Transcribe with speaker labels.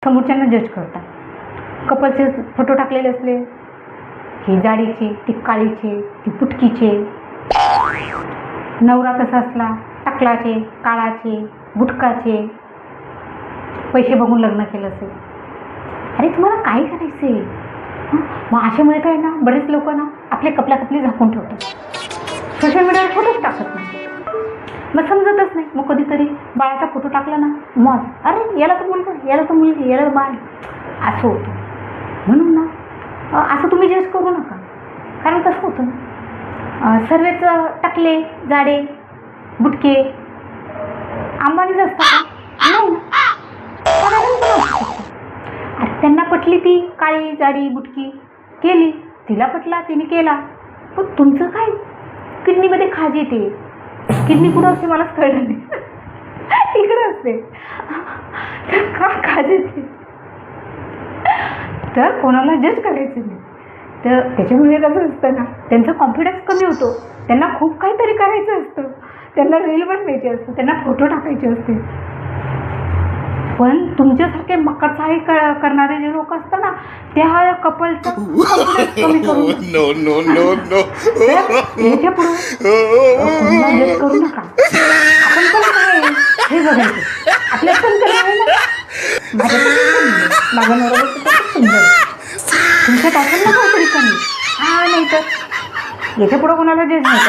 Speaker 1: समोरच्यांना जज करता. कपलचे फोटो टाकलेले असले, ही जाडीचे, ती काळीचे, ती पुटकीचे, नवरा कसा असला, टकलाचे, काळाचे, बुटकाचे, पैसे बघून लग्न केलं असेल. अरे तुम्हाला काय करायचं आहे? मग अशामुळे काय ना, बरेच लोक ना आपले कपली झाकून ठेवतात, सोशल मीडियावर फोटोच टाकत नाही. मग समजतच नाही. मग कधीतरी बाळाचा फोटो टाकला ना, मग अरे याला तर मुलगा, याला तर मुलगी, याला बाळ, असं होतं. म्हणून ना असं तुम्ही जज करू नका. कारण कसं होतं ना, सर्वच टकले, जाडे, बुटके अंबानीच असतात का? नाही ना. त्यांना पटली ती काळी, जाडी, बुटकी, केली. तिला पटला, तिने केला. पण तुमचं काय? किडनीमध्ये खाज येते. किडनी कुठं असते मलाच कळलं नाही. इकडं असते. तर का खाज येते? तर कोणाला जज करायचं नाही. तर त्याच्यामुळे कसं असतं ना, त्यांचा कॉन्फिडन्स कमी होतो. त्यांना खूप काहीतरी करायचं असतं. त्यांना रील बनवायची असते, त्यांना फोटो टाकायचे असते. पण तुमच्यासारखे मक्करचाळी करणारे जे लोक असतात ना, त्या कपलचा कॉन्फिडन्स कमी करून याच्या पुढे कोणाला जज करू नका. आपण पण काय हे बघायचं, आपल्या पण तर आहे ना, माझ्या नवरा खूप सुंदर, तुमच्यात असेल ना काहीतरी कमी. नाही तर याच्या पुढे कोणाला जज नाही.